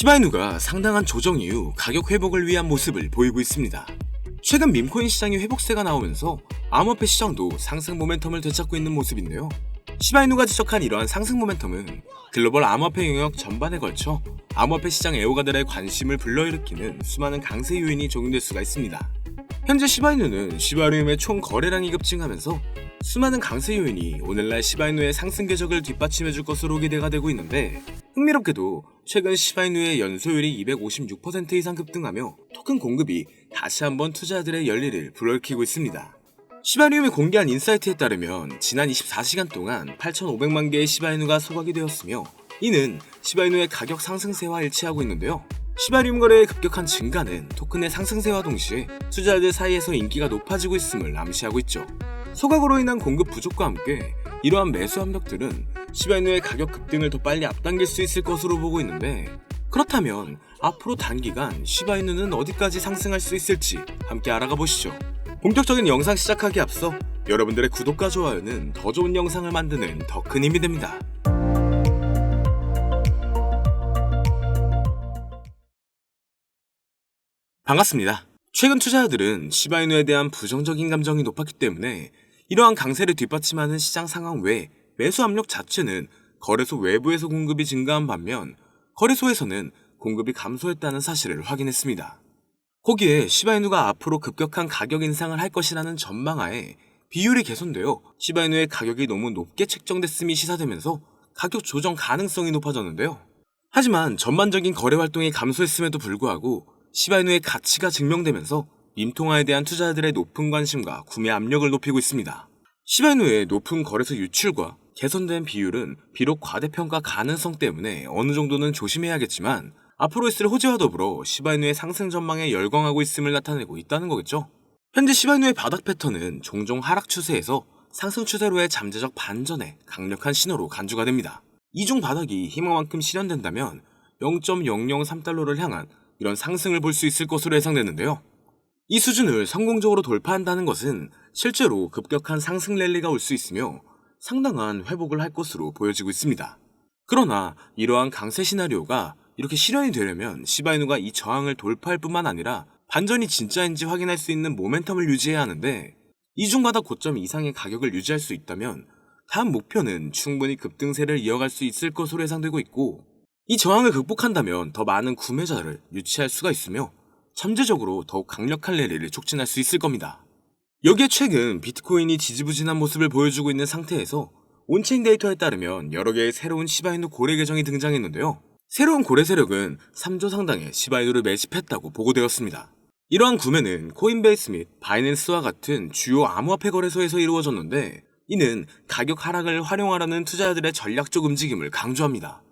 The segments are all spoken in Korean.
시바이누가 상당한 조정 이후 가격 회복을 위한 모습을 보이고 있습니다. 최근 밈코인 시장의 회복세가 나오면서 암호화폐 시장도 상승 모멘텀을 되찾고 있는 모습인데요. 시바이누가 지적한 이러한 상승 모멘텀은 글로벌 암호화폐 영역 전반에 걸쳐 암호화폐 시장 애호가들의 관심을 불러일으키는 수많은 강세 요인이 적용될 수가 있습니다. 현재 시바이누는 시바리움의 총 거래량이 급증하면서 수많은 강세 요인이 오늘날 시바이누의 상승 궤적을 뒷받침해줄 것으로 기대가 되고 있는데, 흥미롭게도 최근 시바이누의 연소율이 256% 이상 급등하며 토큰 공급이 다시 한번 투자자들의 열리를 불러일으키고 있습니다. 시바리움이 공개한 인사이트에 따르면 지난 24시간 동안 8,500만 개의 시바이누가 소각이 되었으며, 이는 시바이누의 가격 상승세와 일치하고 있는데요. 시바리움 거래의 급격한 증가는 토큰의 상승세와 동시에 투자자들 사이에서 인기가 높아지고 있음을 암시하고 있죠. 소각으로 인한 공급 부족과 함께 이러한 매수 압력들은 시바이누의 가격 급등을 더 빨리 앞당길 수 있을 것으로 보고 있는데, 그렇다면 앞으로 단기간 시바이누는 어디까지 상승할 수 있을지 함께 알아가 보시죠. 본격적인 영상 시작하기에 앞서 여러분들의 구독과 좋아요는 더 좋은 영상을 만드는 더 큰 힘이 됩니다. 반갑습니다. 최근 투자자들은 시바이누에 대한 부정적인 감정이 높았기 때문에 이러한 강세를 뒷받침하는 시장 상황 외에 매수 압력 자체는 거래소 외부에서 공급이 증가한 반면 거래소에서는 공급이 감소했다는 사실을 확인했습니다. 거기에 시바이누가 앞으로 급격한 가격 인상을 할 것이라는 전망하에 비율이 개선되어 시바이누의 가격이 너무 높게 책정됐음이 시사되면서 가격 조정 가능성이 높아졌는데요. 하지만 전반적인 거래 활동이 감소했음에도 불구하고 시바이누의 가치가 증명되면서 밈통화에 대한 투자자들의 높은 관심과 구매 압력을 높이고 있습니다. 시바이누의 높은 거래소 유출과 개선된 비율은 비록 과대평가 가능성 때문에 어느 정도는 조심해야겠지만 앞으로 있을 호재와 더불어 시바이누의 상승 전망에 열광하고 있음을 나타내고 있다는 거겠죠. 현재 시바이누의 바닥 패턴은 종종 하락 추세에서 상승 추세로의 잠재적 반전에 강력한 신호로 간주가 됩니다. 이중 바닥이 희망만큼 실현된다면 0.003달러를 향한 이런 상승을 볼 수 있을 것으로 예상되는데요. 이 수준을 성공적으로 돌파한다는 것은 실제로 급격한 상승 랠리가 올 수 있으며 상당한 회복을 할 것으로 보여지고 있습니다. 그러나 이러한 강세 시나리오가 이렇게 실현이 되려면 시바이누가 이 저항을 돌파할 뿐만 아니라 반전이 진짜인지 확인할 수 있는 모멘텀을 유지해야 하는데, 이중바닥 고점 이상의 가격을 유지할 수 있다면 다음 목표는 충분히 급등세를 이어갈 수 있을 것으로 예상되고 있고, 이 저항을 극복한다면 더 많은 구매자를 유치할 수가 있으며 잠재적으로 더욱 강력한 랠리를 촉진할 수 있을 겁니다. 여기에 최근 비트코인이 지지부진한 모습을 보여주고 있는 상태에서 온체인 데이터에 따르면 여러 개의 새로운 시바이누 고래 계정이 등장했는데요. 새로운 고래 세력은 3조 상당의 시바이누를 매집했다고 보고되었습니다. 이러한 구매는 코인베이스 및 바이낸스와 같은 주요 암호화폐 거래소에서 이루어졌는데, 이는 가격 하락을 활용하려는 투자자들의 전략적 움직임을 강조합니다.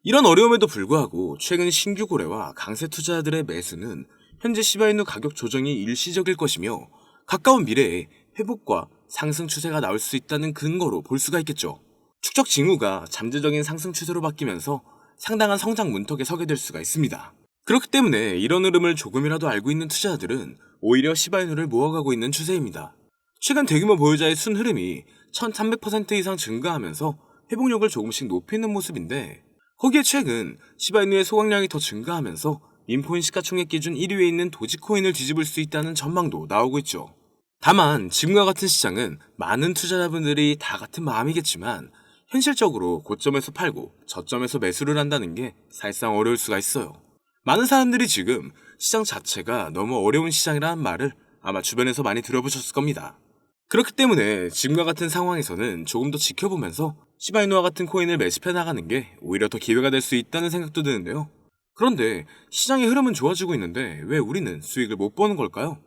이런 어려움에도 불구하고 최근 신규 고래와 강세 투자자들의 매수는 현재 시바이누 가격 조정이 일시적일 것이며 가까운 미래에 회복과 상승 추세가 나올 수 있다는 근거로 볼 수가 있겠죠. 축적 징후가 잠재적인 상승 추세로 바뀌면서 상당한 성장 문턱에 서게 될 수가 있습니다. 그렇기 때문에 이런 흐름을 조금이라도 알고 있는 투자자들은 오히려 시바이누를 모아가고 있는 추세입니다. 최근 대규모 보유자의 순 흐름이 1300% 이상 증가하면서 회복력을 조금씩 높이는 모습인데, 거기에 최근 시바이누의 소각량이 더 증가하면서 밈코인 시가총액 기준 1위에 있는 도지코인을 뒤집을 수 있다는 전망도 나오고 있죠. 다만 지금과 같은 시장은 많은 투자자분들이 다 같은 마음이겠지만 현실적으로 고점에서 팔고 저점에서 매수를 한다는 게 사실상 어려울 수가 있어요. 많은 사람들이 지금 시장 자체가 너무 어려운 시장이라는 말을 아마 주변에서 많이 들어보셨을 겁니다. 그렇기 때문에 지금과 같은 상황에서는 조금 더 지켜보면서 시바이누와 같은 코인을 매집해 나가는 게 오히려 더 기회가 될 수 있다는 생각도 드는데요. 그런데 시장의 흐름은 좋아지고 있는데 왜 우리는 수익을 못 보는 걸까요?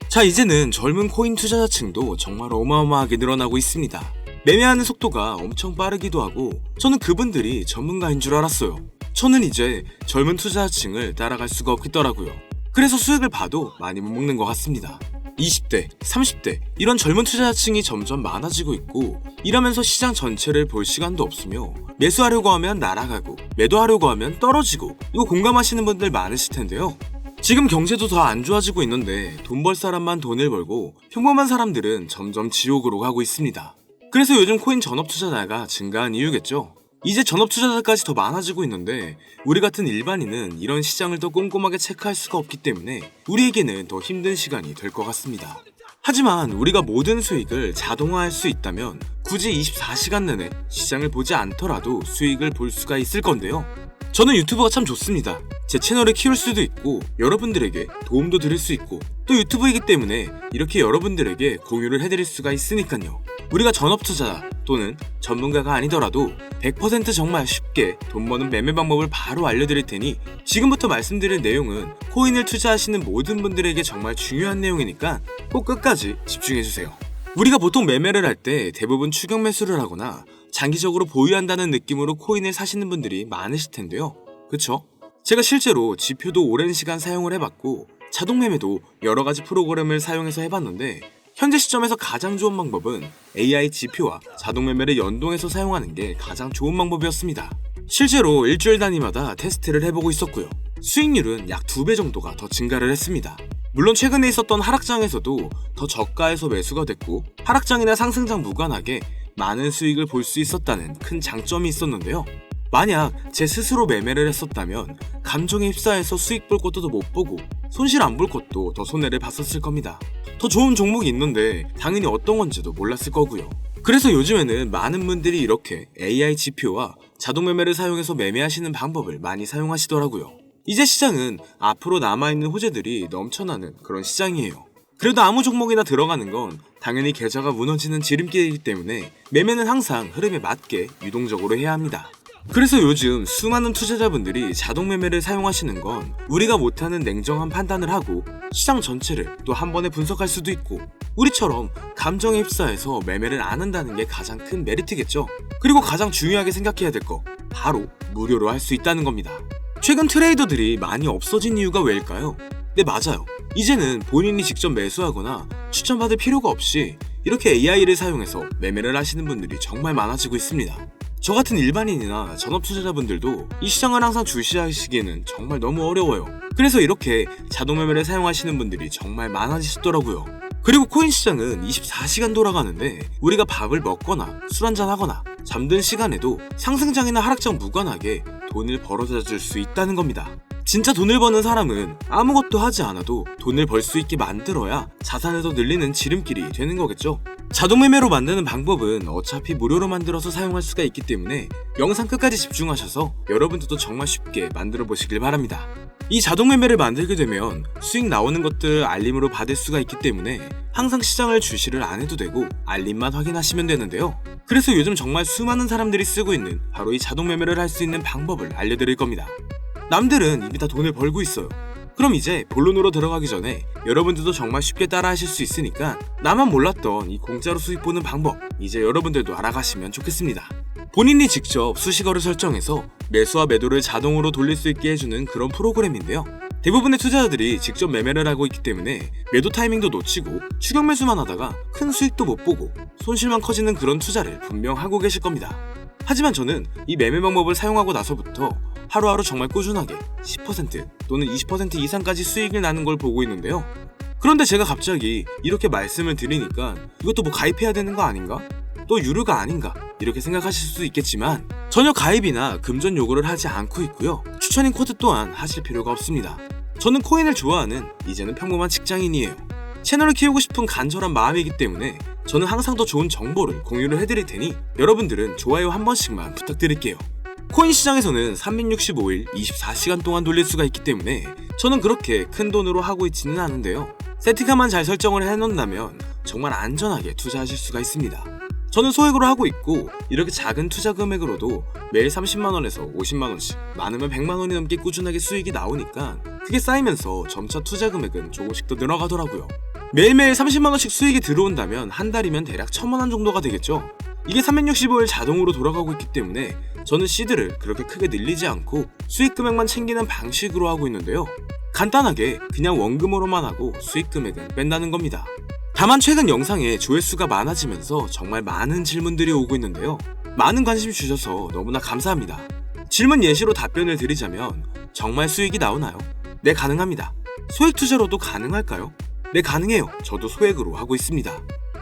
자, 이제는 젊은 코인 투자자층도 정말 어마어마하게 늘어나고 있습니다. 매매하는 속도가 엄청 빠르기도 하고 저는 그분들이 전문가인 줄 알았어요. 저는 이제 젊은 투자자층을 따라갈 수가 없겠더라고요. 그래서 수익을 봐도 많이 못 먹는 것 같습니다. 20대, 30대 이런 젊은 투자자층이 점점 많아지고 있고, 이러면서 시장 전체를 볼 시간도 없으며 매수하려고 하면 날아가고 매도하려고 하면 떨어지고, 이거 공감하시는 분들 많으실 텐데요. 지금 경제도 더 안 좋아지고 있는데 돈 벌 사람만 돈을 벌고 평범한 사람들은 점점 지옥으로 가고 있습니다. 그래서 요즘 코인 전업 투자자가 증가한 이유겠죠. 이제 전업 투자자까지 더 많아지고 있는데 우리 같은 일반인은 이런 시장을 더 꼼꼼하게 체크할 수가 없기 때문에 우리에게는 더 힘든 시간이 될 것 같습니다. 하지만 우리가 모든 수익을 자동화할 수 있다면 굳이 24시간 내내 시장을 보지 않더라도 수익을 볼 수가 있을 건데요. 저는 유튜브가 참 좋습니다. 제 채널을 키울 수도 있고 여러분들에게 도움도 드릴 수 있고 또 유튜브이기 때문에 이렇게 여러분들에게 공유를 해드릴 수가 있으니까요. 우리가 전업투자자 또는 전문가가 아니더라도 100% 정말 쉽게 돈 버는 매매 방법을 바로 알려드릴 테니 지금부터 말씀드릴 내용은 코인을 투자하시는 모든 분들에게 정말 중요한 내용이니까 꼭 끝까지 집중해주세요. 우리가 보통 매매를 할 때 대부분 추격 매수를 하거나 장기적으로 보유한다는 느낌으로 코인을 사시는 분들이 많으실 텐데요. 그쵸? 제가 실제로 지표도 오랜 시간 사용을 해봤고 자동 매매도 여러 가지 프로그램을 사용해서 해봤는데 현재 시점에서 가장 좋은 방법은 AI 지표와 자동 매매를 연동해서 사용하는 게 가장 좋은 방법이었습니다. 실제로 일주일 단위마다 테스트를 해보고 있었고요. 수익률은 약 2배 정도가 더 증가를 했습니다. 물론 최근에 있었던 하락장에서도 더 저가에서 매수가 됐고 하락장이나 상승장 무관하게 많은 수익을 볼 수 있었다는 큰 장점이 있었는데요. 만약 제 스스로 매매를 했었다면 감정에 휩싸여서 수익 볼 것도 더 못 보고 손실 안 볼 것도 더 손해를 봤었을 겁니다. 더 좋은 종목이 있는데 당연히 어떤 건지도 몰랐을 거고요. 그래서 요즘에는 많은 분들이 이렇게 AI 지표와 자동 매매를 사용해서 매매하시는 방법을 많이 사용하시더라고요. 이제 시장은 앞으로 남아있는 호재들이 넘쳐나는 그런 시장이에요. 그래도 아무 종목이나 들어가는 건 당연히 계좌가 무너지는 지름길이기 때문에 매매는 항상 흐름에 맞게 유동적으로 해야 합니다. 그래서 요즘 수많은 투자자분들이 자동 매매를 사용하시는 건 우리가 못하는 냉정한 판단을 하고 시장 전체를 또 한 번에 분석할 수도 있고 우리처럼 감정에 휩싸여서 매매를 안 한다는 게 가장 큰 메리트겠죠. 그리고 가장 중요하게 생각해야 될 거 바로 무료로 할 수 있다는 겁니다. 최근 트레이더들이 많이 없어진 이유가 왜일까요? 네, 맞아요. 이제는 본인이 직접 매수하거나 추천받을 필요가 없이 이렇게 AI를 사용해서 매매를 하시는 분들이 정말 많아지고 있습니다. 저 같은 일반인이나 전업 투자자분들도 이 시장을 항상 주시하시기에는 정말 너무 어려워요. 그래서 이렇게 자동 매매를 사용하시는 분들이 정말 많아지셨더라고요. 그리고 코인 시장은 24시간 돌아가는데 우리가 밥을 먹거나 술 한잔 하거나 잠든 시간에도 상승장이나 하락장 무관하게 돈을 벌어다 줄 수 있다는 겁니다. 진짜 돈을 버는 사람은 아무것도 하지 않아도 돈을 벌 수 있게 만들어야 자산을 더 늘리는 지름길이 되는 거겠죠. 자동 매매로 만드는 방법은 어차피 무료로 만들어서 사용할 수가 있기 때문에 영상 끝까지 집중하셔서 여러분들도 정말 쉽게 만들어 보시길 바랍니다. 이 자동 매매를 만들게 되면 수익 나오는 것들 알림으로 받을 수가 있기 때문에 항상 시장을 주시를 안 해도 되고 알림만 확인하시면 되는데요. 그래서 요즘 정말 수많은 사람들이 쓰고 있는 바로 이 자동 매매를 할 수 있는 방법을 알려드릴 겁니다. 남들은 이미 다 돈을 벌고 있어요. 그럼 이제 본론으로 들어가기 전에 여러분들도 정말 쉽게 따라 하실 수 있으니까 나만 몰랐던 이 공짜로 수익 보는 방법 이제 여러분들도 알아가시면 좋겠습니다. 본인이 직접 수식어를 설정해서 매수와 매도를 자동으로 돌릴 수 있게 해주는 그런 프로그램인데요. 대부분의 투자자들이 직접 매매를 하고 있기 때문에 매도 타이밍도 놓치고 추격 매수만 하다가 큰 수익도 못 보고 손실만 커지는 그런 투자를 분명 하고 계실 겁니다. 하지만 저는 이 매매 방법을 사용하고 나서부터 하루하루 정말 꾸준하게 10% 또는 20% 이상까지 수익을 나는 걸 보고 있는데요. 그런데 제가 갑자기 이렇게 말씀을 드리니까 이것도 뭐 가입해야 되는 거 아닌가? 또 유료가 아닌가? 이렇게 생각하실 수도 있겠지만 전혀 가입이나 금전 요구를 하지 않고 있고요. 추천인 코드 또한 하실 필요가 없습니다. 저는 코인을 좋아하는 이제는 평범한 직장인이에요. 채널을 키우고 싶은 간절한 마음이기 때문에 저는 항상 더 좋은 정보를 공유를 해드릴 테니 여러분들은 좋아요 한 번씩만 부탁드릴게요. 코인 시장에서는 365일 24시간 동안 돌릴 수가 있기 때문에 저는 그렇게 큰 돈으로 하고 있지는 않은데요. 세팅만 잘 설정을 해놓는다면 정말 안전하게 투자하실 수가 있습니다. 저는 소액으로 하고 있고 이렇게 작은 투자 금액으로도 매일 30만원에서 50만원씩 많으면 100만원이 넘게 꾸준하게 수익이 나오니까 그게 쌓이면서 점차 투자 금액은 조금씩 더 늘어가더라고요. 매일매일 30만원씩 수익이 들어온다면 한 달이면 대략 1000만원 정도가 되겠죠. 이게 365일 자동으로 돌아가고 있기 때문에 저는 시드를 그렇게 크게 늘리지 않고 수익 금액만 챙기는 방식으로 하고 있는데요. 간단하게 그냥 원금으로만 하고 수익 금액은 뺀다는 겁니다. 다만 최근 영상에 조회수가 많아지면서 정말 많은 질문들이 오고 있는데요. 많은 관심 주셔서 너무나 감사합니다. 질문 예시로 답변을 드리자면 정말 수익이 나오나요? 네, 가능합니다. 소액 투자로도 가능할까요? 네, 가능해요. 저도 소액으로 하고 있습니다.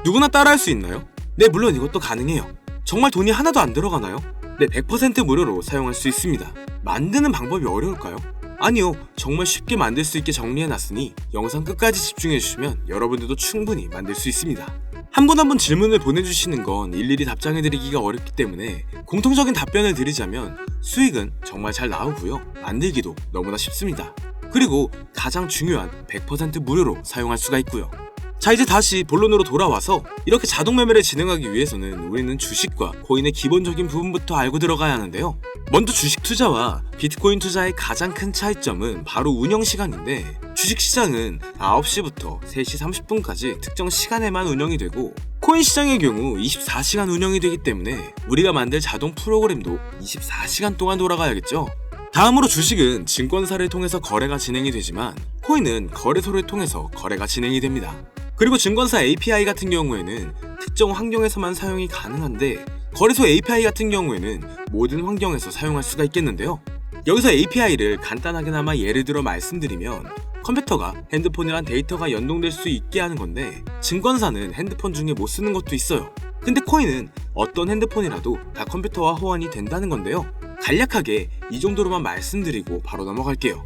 누구나 따라할 수 있나요? 네, 물론 이것도 가능해요. 정말 돈이 하나도 안 들어가나요? 네, 100% 무료로 사용할 수 있습니다. 만드는 방법이 어려울까요? 아니요, 정말 쉽게 만들 수 있게 정리해놨으니 영상 끝까지 집중해주시면 여러분들도 충분히 만들 수 있습니다. 한 분 한 분 질문을 보내주시는 건 일일이 답장해드리기가 어렵기 때문에 공통적인 답변을 드리자면 수익은 정말 잘 나오고요, 만들기도 너무나 쉽습니다. 그리고 가장 중요한 100% 무료로 사용할 수가 있고요. 자, 이제 다시 본론으로 돌아와서 이렇게 자동 매매를 진행하기 위해서는 우리는 주식과 코인의 기본적인 부분부터 알고 들어가야 하는데요. 먼저 주식 투자와 비트코인 투자의 가장 큰 차이점은 바로 운영 시간인데, 주식시장은 9시부터 3시 30분까지 특정 시간에만 운영이 되고, 코인 시장의 경우 24시간 운영이 되기 때문에 우리가 만들 자동 프로그램도 24시간 동안 돌아가야겠죠. 다음으로 주식은 증권사를 통해서 거래가 진행이 되지만 코인은 거래소를 통해서 거래가 진행이 됩니다. 그리고 증권사 API 같은 경우에는 특정 환경에서만 사용이 가능한데, 거래소 API 같은 경우에는 모든 환경에서 사용할 수가 있겠는데요. 여기서 API를 간단하게나마 예를 들어 말씀드리면, 컴퓨터가 핸드폰이랑 데이터가 연동될 수 있게 하는 건데, 증권사는 핸드폰 중에 못 쓰는 것도 있어요. 근데 코인은 어떤 핸드폰이라도 다 컴퓨터와 호환이 된다는 건데요. 간략하게 이 정도로만 말씀드리고 바로 넘어갈게요.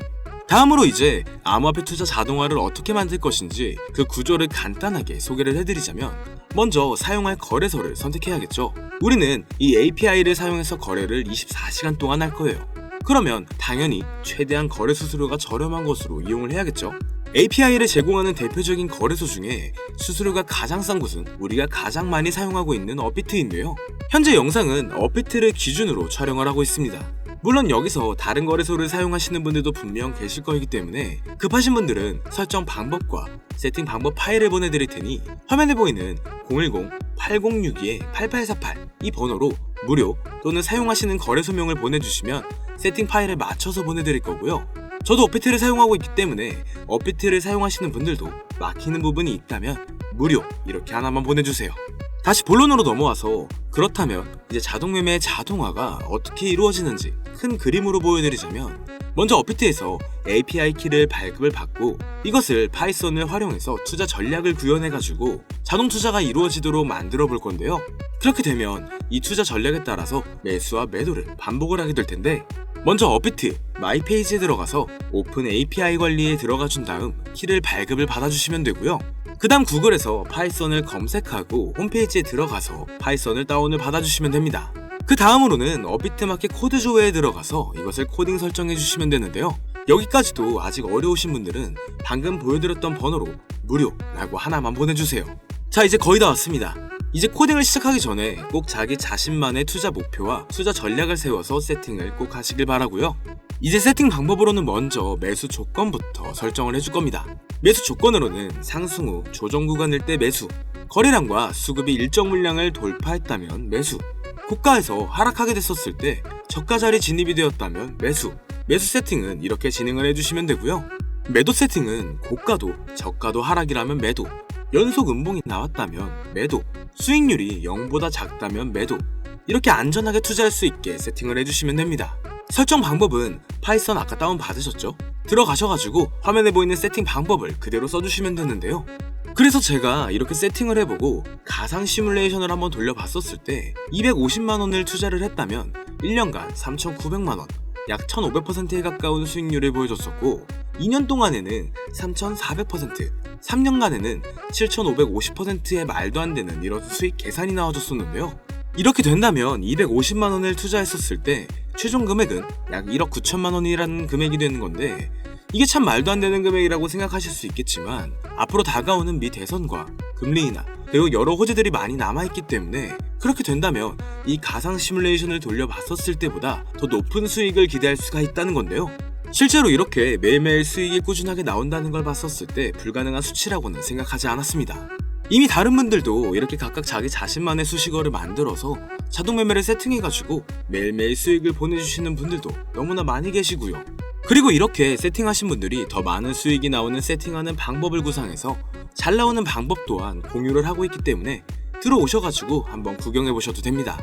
다음으로 이제 암호화폐 투자 자동화를 어떻게 만들 것인지 그 구조를 간단하게 소개를 해드리자면, 먼저 사용할 거래소를 선택해야겠죠. 우리는 이 API를 사용해서 거래를 24시간 동안 할 거예요. 그러면 당연히 최대한 거래 수수료가 저렴한 것으로 이용을 해야겠죠. API를 제공하는 대표적인 거래소 중에 수수료가 가장 싼 곳은 우리가 가장 많이 사용하고 있는 업비트인데요. 현재 영상은 업비트를 기준으로 촬영을 하고 있습니다. 물론 여기서 다른 거래소를 사용하시는 분들도 분명 계실 거이기 때문에 급하신 분들은 설정 방법과 세팅 방법 파일을 보내드릴 테니 화면에 보이는 010-8062-8848 이 번호로 무료 또는 사용하시는 거래소명을 보내주시면 세팅 파일을 맞춰서 보내드릴 거고요. 저도 업비트를 사용하고 있기 때문에 업비트를 사용하시는 분들도 막히는 부분이 있다면 무료 이렇게 하나만 보내주세요. 다시 본론으로 넘어와서, 그렇다면 이제 자동매매의 자동화가 어떻게 이루어지는지 큰 그림으로 보여드리자면, 먼저 업비트에서 API 키를 발급을 받고 이것을 파이썬을 활용해서 투자 전략을 구현해가지고 자동 투자가 이루어지도록 만들어 볼 건데요. 그렇게 되면 이 투자 전략에 따라서 매수와 매도를 반복을 하게 될 텐데, 먼저 업비트 마이 페이지에 들어가서 오픈 API 관리에 들어가 준 다음 키를 발급을 받아주시면 되고요. 그 다음 구글에서 파이썬을 검색하고 홈페이지에 들어가서 파이썬을 다운을 받아주시면 됩니다. 그 다음으로는 업비트 마켓 코드 조회에 들어가서 이것을 코딩 설정해 주시면 되는데요. 여기까지도 아직 어려우신 분들은 방금 보여드렸던 번호로 무료라고 하나만 보내주세요. 자, 이제 거의 다 왔습니다. 이제 코딩을 시작하기 전에 꼭 자기 자신만의 투자 목표와 투자 전략을 세워서 세팅을 꼭 하시길 바라고요. 이제 세팅 방법으로는 먼저 매수 조건부터 설정을 해줄 겁니다. 매수 조건으로는 상승 후 조정 구간일 때 매수, 거래량과 수급이 일정 물량을 돌파했다면 매수, 고가에서 하락하게 됐었을 때 저가 자리 진입이 되었다면 매수, 매수 세팅은 이렇게 진행을 해주시면 되고요. 매도 세팅은 고가도 저가도 하락이라면 매도, 연속 음봉이 나왔다면 매도, 수익률이 0보다 작다면 매도, 이렇게 안전하게 투자할 수 있게 세팅을 해주시면 됩니다. 설정 방법은 파이썬 아까 다운 받으셨죠? 들어가셔가지고 화면에 보이는 세팅 방법을 그대로 써주시면 되는데요. 그래서 제가 이렇게 세팅을 해보고 가상 시뮬레이션을 한번 돌려봤었을 때 250만원을 투자를 했다면 1년간 3,900만원, 약 1,500%에 가까운 수익률을 보여줬었고, 2년 동안에는 3,400%, 3년간에는 7,550%의 말도 안 되는 이런 수익 계산이 나와줬었는데요. 이렇게 된다면 250만원을 투자했었을 때 최종 금액은 약 1억 9천만원이라는 금액이 되는 건데, 이게 참 말도 안 되는 금액이라고 생각하실 수 있겠지만 앞으로 다가오는 미 대선과 금리 인하 그리고 여러 호재들이 많이 남아있기 때문에 그렇게 된다면 이 가상 시뮬레이션을 돌려봤었을 때보다 더 높은 수익을 기대할 수가 있다는 건데요. 실제로 이렇게 매일매일 수익이 꾸준하게 나온다는 걸 봤었을 때 불가능한 수치라고는 생각하지 않았습니다. 이미 다른 분들도 이렇게 각각 자기 자신만의 수식어를 만들어서 자동 매매를 세팅해가지고 매일매일 수익을 보내주시는 분들도 너무나 많이 계시고요. 그리고 이렇게 세팅하신 분들이 더 많은 수익이 나오는 세팅하는 방법을 구상해서 잘 나오는 방법 또한 공유를 하고 있기 때문에 들어오셔가지고 한번 구경해보셔도 됩니다.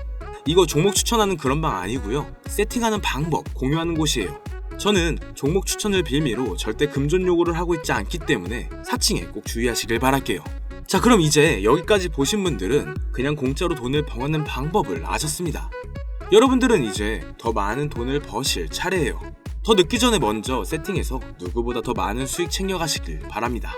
이거 종목 추천하는 그런 방 아니고요, 세팅하는 방법 공유하는 곳이에요. 저는 종목 추천을 빌미로 절대 금전 요구를 하고 있지 않기 때문에 사칭에 꼭 주의하시길 바랄게요. 자, 그럼 이제 여기까지 보신 분들은 그냥 공짜로 돈을 버는 방법을 아셨습니다. 여러분들은 이제 더 많은 돈을 버실 차례예요. 더 늦기 전에 먼저 세팅해서 누구보다 더 많은 수익 챙겨가시길 바랍니다.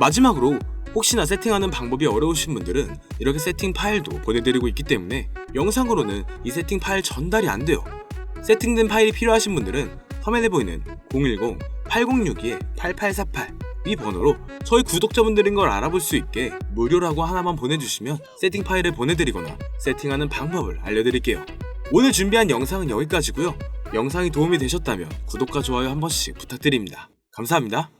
마지막으로 혹시나 세팅하는 방법이 어려우신 분들은 이렇게 세팅 파일도 보내드리고 있기 때문에 영상으로는 이 세팅 파일 전달이 안 돼요. 세팅된 파일이 필요하신 분들은 화면에 보이는 010-8062-8848 이 번호로 저희 구독자분들인 걸 알아볼 수 있게 무료라고 하나만 보내주시면 세팅 파일을 보내드리거나 세팅하는 방법을 알려드릴게요. 오늘 준비한 영상은 여기까지고요. 영상이 도움이 되셨다면 구독과 좋아요 한 번씩 부탁드립니다. 감사합니다.